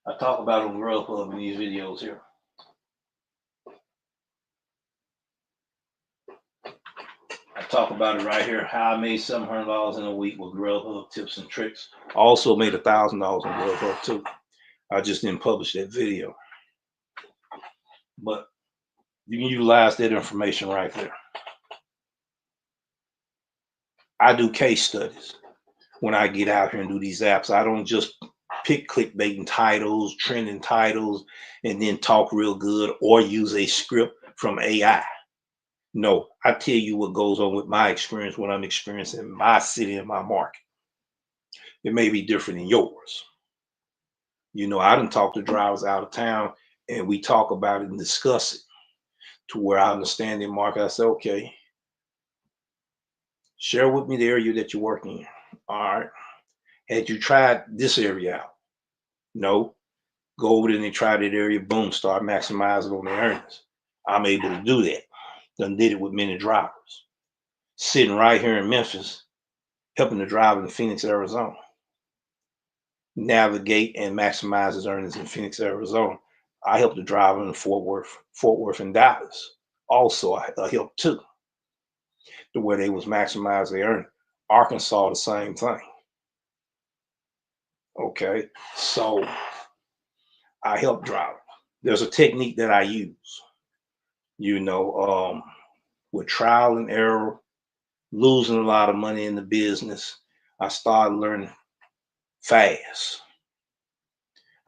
I talk about it on Grubhub in these videos here. I talk about it right here, how I made $700 in a week with Grubhub tips and tricks. I also made $1,000 on Grubhub too. I just didn't publish that video. But you can utilize that information right there. I do case studies when I get out here and do these apps. I don't just pick clickbaiting titles, trending titles, and then talk real good or use a script from AI. No, I tell you what goes on with my experience, what I'm experiencing in my city and my market. It may be different than yours. I done talk to drivers out of town and we talk about it and discuss it to where I understand the market. I say, okay, share with me the area that you're working in. All right. Had you tried this area out? No. Go over there and try that area. Boom, start maximizing on their earnings. I'm able to do that. Done did it with many drivers. Sitting right here in Memphis, helping the driver in Phoenix, Arizona, navigate and maximize his earnings in Phoenix, Arizona. I helped the driver in Fort Worth and Dallas. Also, I helped too, to where they was maximize their earnings. Arkansas, the same thing. Okay, so I help drive. There's a technique that I use, with trial and error, losing a lot of money in the business. I started learning fast.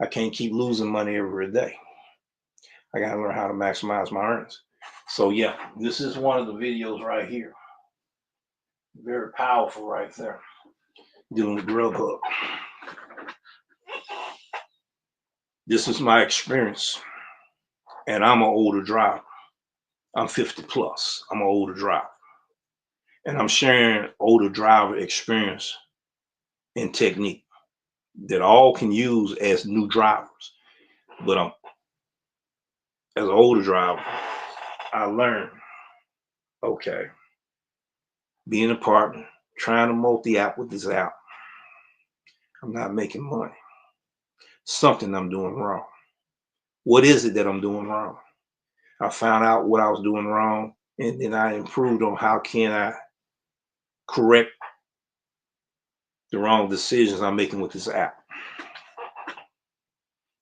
I can't keep losing money every day. I got to learn how to maximize my earnings. So yeah, this is one of the videos right here. Very powerful right there. Dealing with grubhub. This is my experience. And I'm an older driver. I'm 50 plus. I'm an older driver. And I'm sharing older driver experience and technique that all can use as new drivers. But as an older driver, I learned, okay, being a partner, trying to multi-app with this app, I'm not making money. Something I'm doing wrong. What is it that I'm doing wrong? I found out what I was doing wrong, and then I improved on how can I correct the wrong decisions I'm making with this app.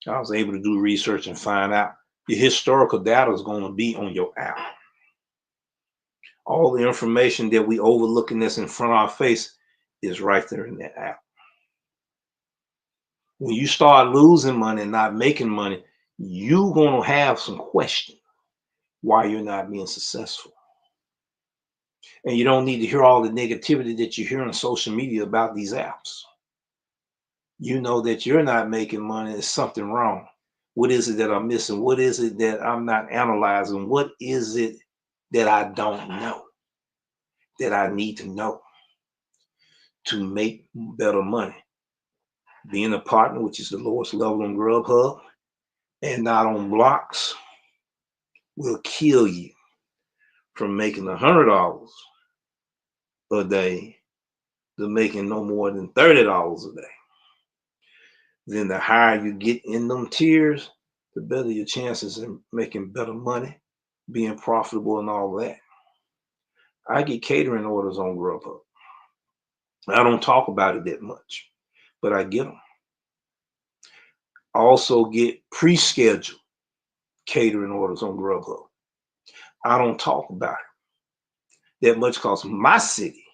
I was able to do research and find out the historical data is going to be on your app. All the information that we overlooking that's in front of our face is right there in that app. When you start losing money and not making money, you're going to have some questions why you're not being successful. And you don't need to hear all the negativity that you hear on social media about these apps. You know that you're not making money, there's something wrong. What is it that I'm missing? What is it that I'm not analyzing? What is it that I don't know that I need to know to make better money? Being a partner, which is the lowest level on Grubhub and not on blocks, will kill you from making $100 a day to making no more than $30 a day. Then the higher you get in them tiers, the better your chances in making better money, being profitable and all that. I get catering orders on Grubhub. I don't talk about it that much, but I get them. I also get pre-scheduled catering orders on Grubhub. I don't talk about it that much because my city,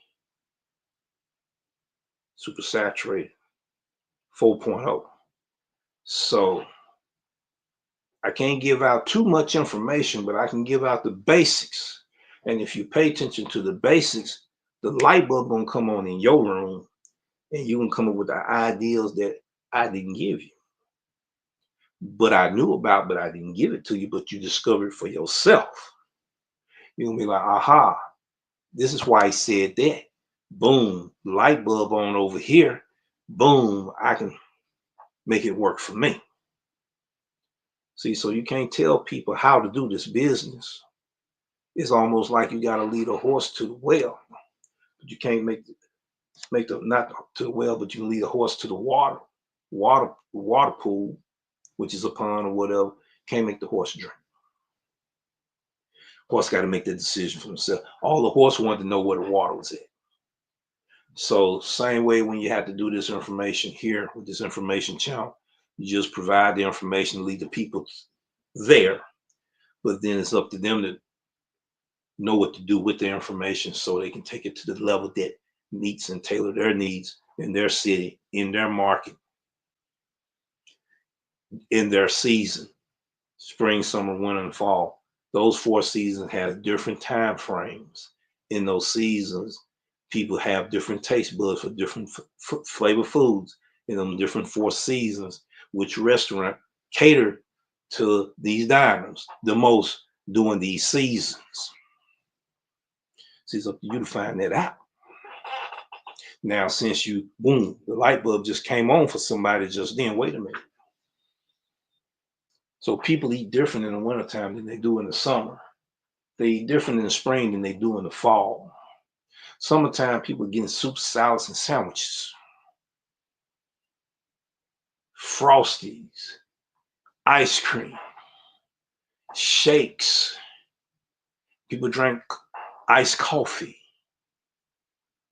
super saturated, 4.0. So I can't give out too much information, but I can give out the basics. And if you pay attention to the basics, the light bulb gonna come on in your room and you can come up with the ideas that I didn't give you. But I knew about, but I didn't give it to you, but you discovered it for yourself. You're gonna be like, aha, this is why he said that. Boom, light bulb on over here. Boom, I can make it work for me. See, so you can't tell people how to do this business. It's almost like you got to lead a horse to the well, but you can't make the not to the well, but you can lead a horse to the water pool, which is a pond or whatever. Can't make the horse drink. Horse got to make that decision for himself. All the horse wanted to know where the water was at. So same way when you have to do this information here with this information channel, you just provide the information, lead the people there, but then it's up to them to know what to do with the information so they can take it to the level that meets and tailor their needs in their city, in their market, in their season, spring, summer, winter, and fall. Those 4 seasons have different time frames. In those seasons, people have different taste buds for different flavor foods in them different 4 seasons, which restaurant cater to these diners the most during these seasons. See, it's up to you to find that out. Now, since you, boom, the light bulb just came on for somebody just then, wait a minute. So people eat different in the wintertime than they do in the summer. They eat different in the spring than they do in the fall. Summertime, people are getting soup, salads, and sandwiches. Frosties, ice cream, shakes. People drink iced coffee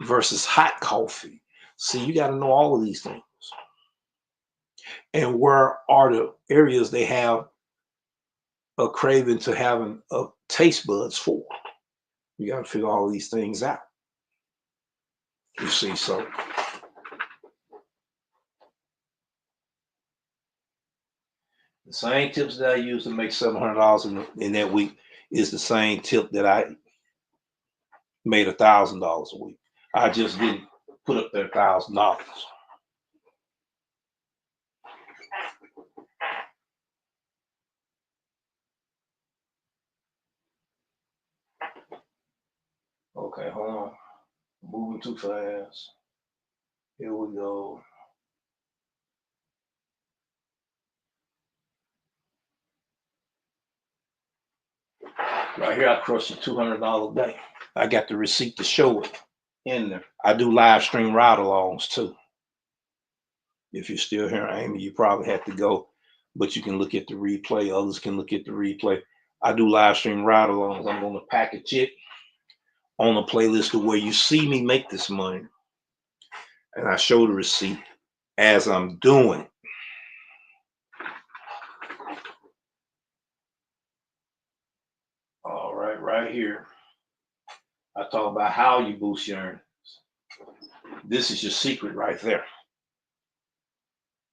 versus hot coffee. See, you got to know all of these things. And where are the areas they have a craving to having a taste buds for? You got to figure all these things out. You see, so The same tips that I used to make $700 in that week is the same tip that I made $1,000 a week. I just didn't put up their $1,000. Okay, hold on. Moving too fast. Here we go. Right here, I crushed a $200 a day. I got the receipt to show it in there. I do live stream ride-alongs too. If you're still here, Amy, you probably have to go, but you can look at the replay. Others can look at the replay. I do live stream ride-alongs. I'm going to package it on a playlist to where you see me make this money, and I show the receipt as I'm doing. All right, right here. I talk about how you boost your earnings. This is your secret right there.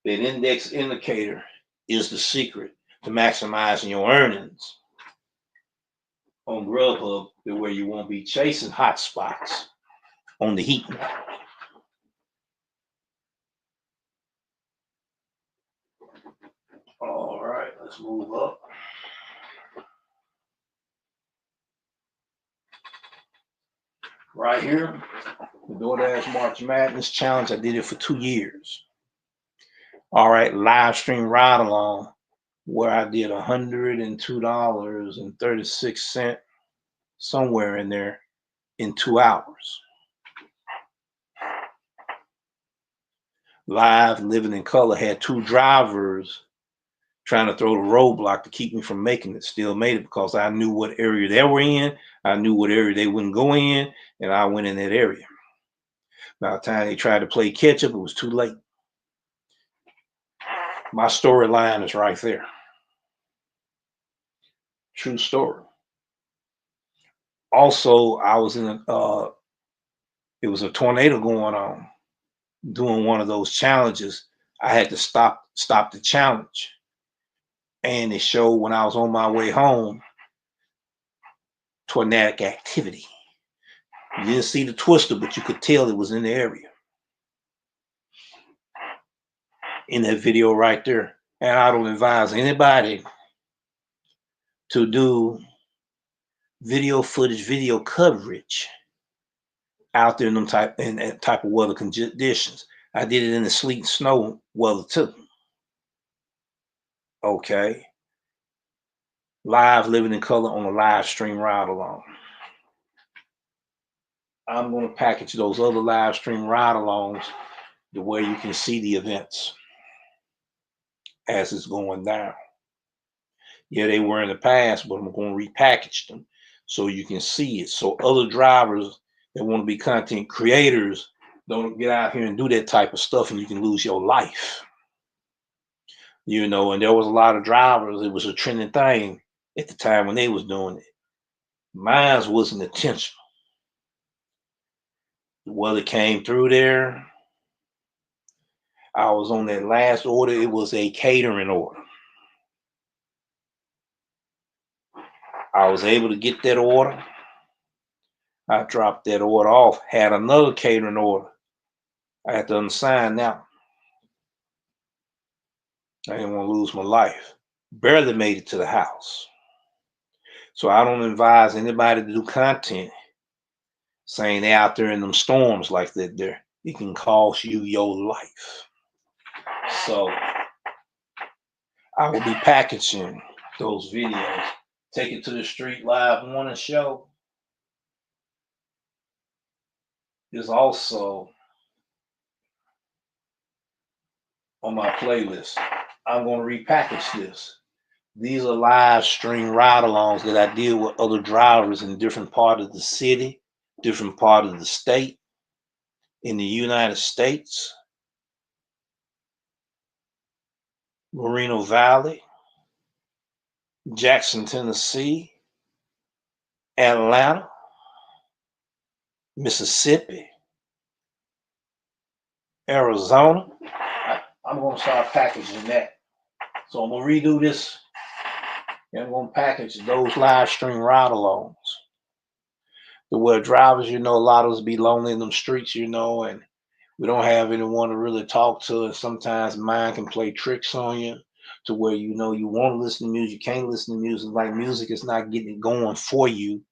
That index indicator is the secret to maximizing your earnings on Grubhub, where you won't be chasing hot spots on the heat. All right, let's move up. Right here, the Doordash March Madness Challenge. I did it for 2 years. All right, live stream ride along where I did $102.36, somewhere in there, in 2 hours. Live Living in Color had 2 drivers trying to throw the roadblock to keep me from making it. Still made it because I knew what area they were in. I knew what area they wouldn't go in, and I went in that area. By the time they tried to play catch up, it was too late. My storyline is right there. True story. Also, I was in it was a tornado going on, doing one of those challenges. I had to stop the challenge, and it showed when I was on my way home, tornadic activity. You didn't see the twister, but you could tell it was in the area in that video right there. And I don't advise anybody to do video footage, video coverage out there in that type of weather conditions. I did it in the sleet and snow weather too. Okay. Live Living in Color on a live stream ride along. I'm going to package those other live stream ride alongs the way you can see the events as it's going down. Yeah, they were in the past, but I'm going to repackage them so you can see it. So other drivers that want to be content creators don't get out here and do that type of stuff, and you can lose your life. You know, and there was a lot of drivers. It was a trending thing at the time when they was doing it. Mine wasn't intentional. The weather came through there. I was on that last order. It was a catering order. I was able to get that order. I dropped that order off, had another catering order. I had to unsign now. I didn't want to lose my life. Barely made it to the house. So I don't advise anybody to do content saying they out there in them storms like that there. It can cost you your life. So I will be packaging those videos. Take it to the street live morning show is also on my playlist. I'm going to repackage this. These are live stream ride-alongs that I deal with other drivers in different part of the city, different part of the state, in the United States, Moreno Valley, Jackson, Tennessee, Atlanta, Mississippi, Arizona. I'm going to start packaging that So I'm gonna redo this, and I'm gonna package those live stream ride-alongs. The where drivers, a lot of us be lonely in them streets, and we don't have anyone to really talk to, and sometimes mind can play tricks on you to where you want to listen to music, you can't listen to music, like music is not getting it going for you.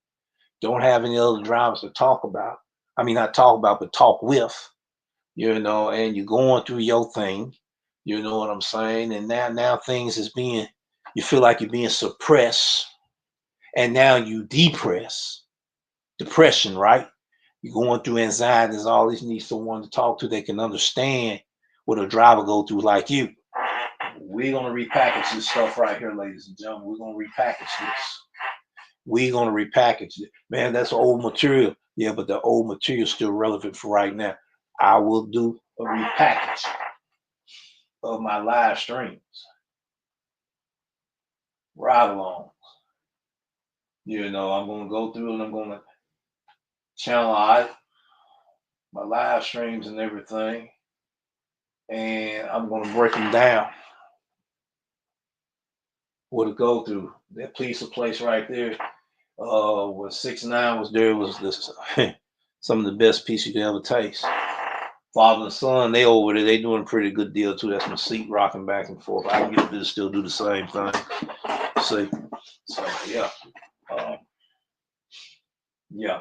Don't have any other drivers to talk about. I mean, not talk about, but talk with, and you're going through your thing, you know what I'm saying? And now things is you feel like you're being suppressed, and now you depression, right? You're going through anxieties, all these need someone to talk to that can understand what a driver go through like you. We're gonna repackage this stuff right here, ladies and gentlemen. We're gonna repackage this. We're gonna repackage it. Man, that's old material. Yeah, but the old material is still relevant for right now. I will do a repackage of my live streams, ride alongs. I'm gonna go through and I'm gonna channel out my live streams and everything, and I'm gonna break them down. What to go through. That pizza place right there, when 6ix9ine was there, was this some of the best pizza you could ever taste. Father and son, they over there, they doing a pretty good deal too. That's my seat rocking back and forth. I can get to still do the same thing. See, so yeah,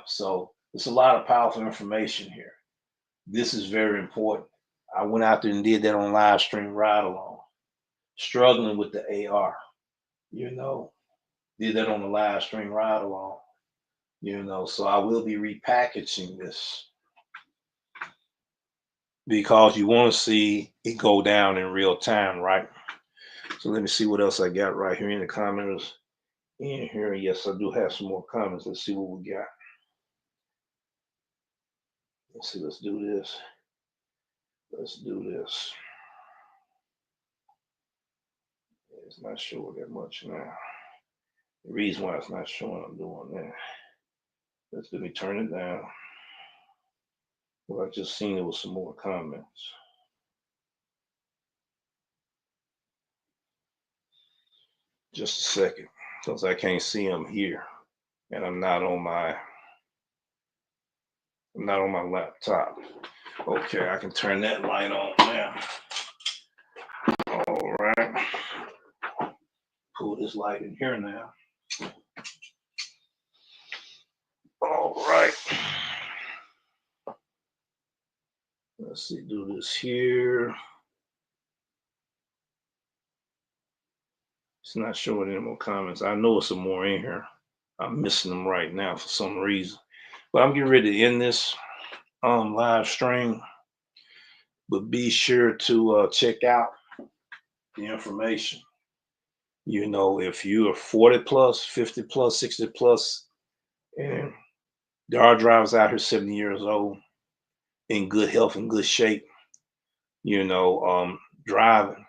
So it's a lot of powerful information here. This is very important. I went out there and did that on live stream ride along, struggling with the AR. Did that on the live stream ride along. So I will be repackaging this because you want to see it go down in real time, right? So let me see what else I got right here in the comments. In here, yes, I do have some more comments. Let's see what we got. Let's see, let's do this. Let's do this. It's not showing that much now. The reason why it's not showing, I'm doing that. Let me turn it down. Well, I just seen there was some more comments. Just a second, because I can't see them here, and I'm not on my laptop. Okay, I can turn that light on now. All right, pull this light in here now. All right, let's see, do this here. It's not showing any more comments. I know there's some more in here. I'm missing them right now for some reason. But I'm getting ready to end this live stream. But be sure to check out the information. If you are 40 plus, 50 plus, 60 plus, and there are drivers out here 70 years old in good health and good shape, driving.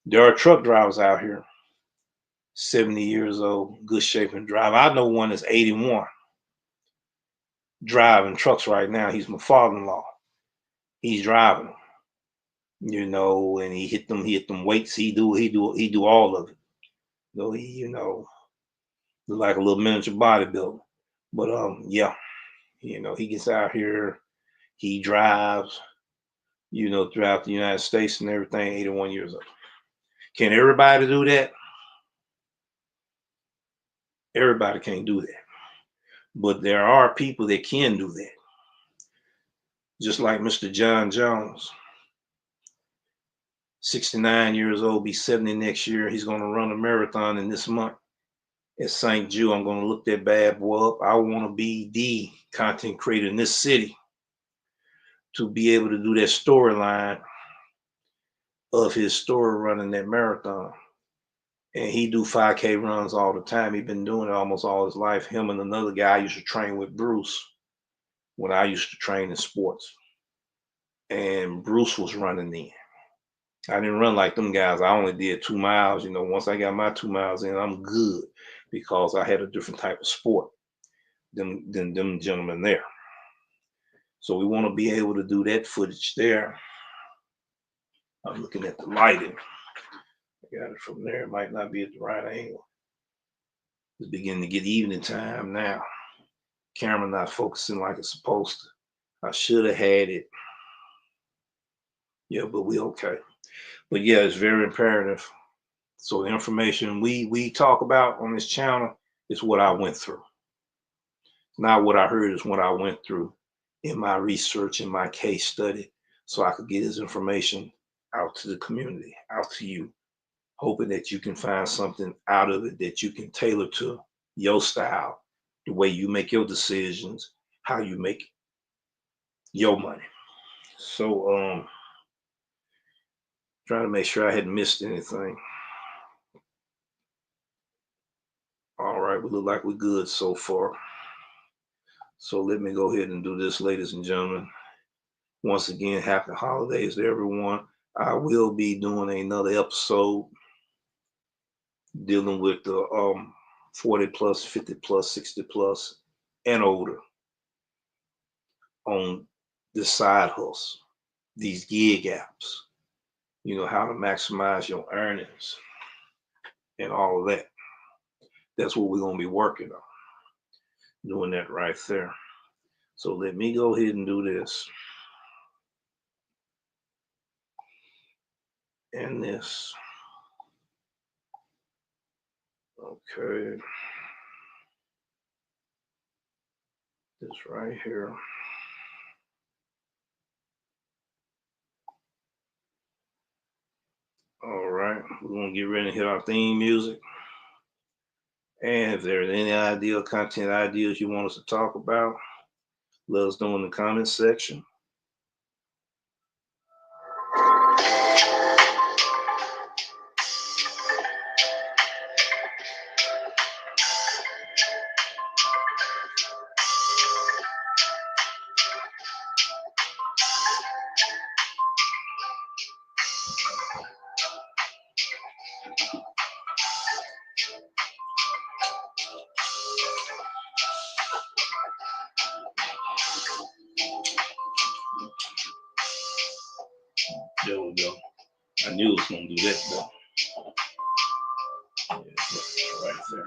There are truck drivers out here 70 years old, good shape and driving. I know one that's 81 driving trucks right now. He's my father-in-law. He's driving, and he hit them weights. He do all of it. He look like a little miniature bodybuilder. But yeah, he gets out here, he drives, throughout the United States and everything, 81 years old. Can everybody do that? Everybody can't do that. But there are people that can do that. Just like Mr. John Jones, 69 years old, be 70 next year. He's going to run a marathon in this month at St. Jude. I'm going to look that bad boy up. I want to be the content creator in this city to be able to do that storyline of his story running that marathon. And he do 5K runs all the time. He's been doing it almost all his life. Him and another guy I used to train with, Bruce, when I used to train in sports. And Bruce was running then. I didn't run like them guys. I only did 2 miles. Once I got my 2 miles in, I'm good because I had a different type of sport than them gentlemen there. So we want to be able to do that footage there. I'm looking at the lighting. Got it from there. It might not be at the right angle. It's beginning to get evening time now. Camera not focusing like it's supposed to. I should have had it. Yeah, but we okay. But yeah, it's very imperative. So the information we talk about on this channel is what I went through. Not what I heard, is what I went through in my research, in my case study, so I could get this information out to the community, out to you, hoping that you can find something out of it that you can tailor to your style, the way you make your decisions, how you make your money. So trying to make sure I hadn't missed anything. All right, we look like we're good so far. So let me go ahead and do this, ladies and gentlemen. Once again, happy holidays to everyone. I will be doing another episode dealing with the 40 plus, 50 plus, 60 plus, and older on the side hustle, these gig apps, you know, how to maximize your earnings and all of that. That's what we're going to be working on, doing that right there. So let me go ahead and do this. And this. Okay. This right here. All right. We're going to get ready to hit our theme music. And if there's any idea or content ideas you want us to talk about, let us know in the comments section. There we go. I knew it was going to do that though. Yeah, right there.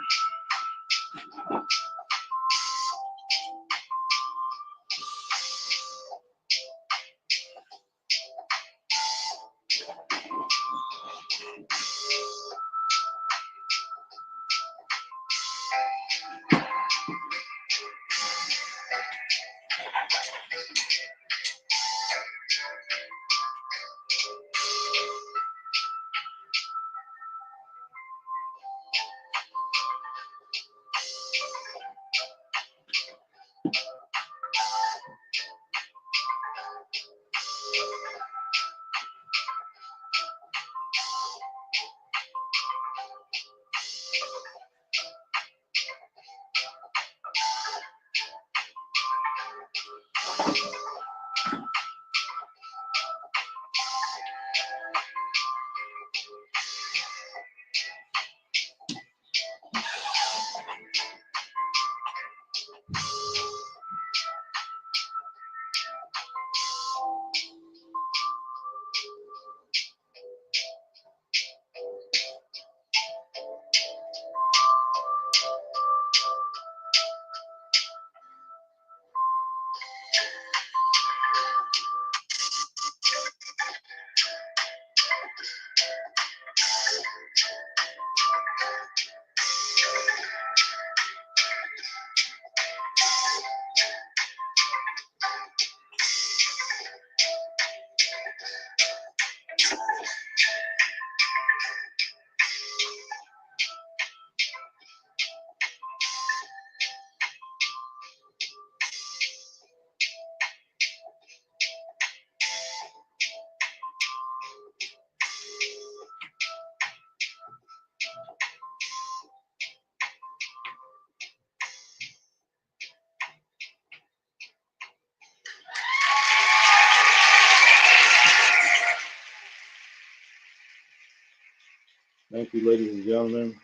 Thank you, ladies and gentlemen,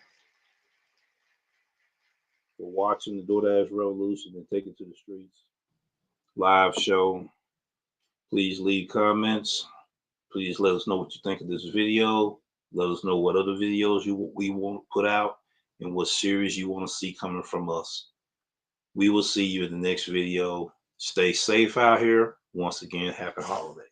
for watching the Doordash Revolution and Take It to the Streets live show. Please leave comments. Please let us know what you think of this video. Let us know what other videos we want to put out and what series you want to see coming from us. We will see you in the next video. Stay safe out here. Once again, happy holidays.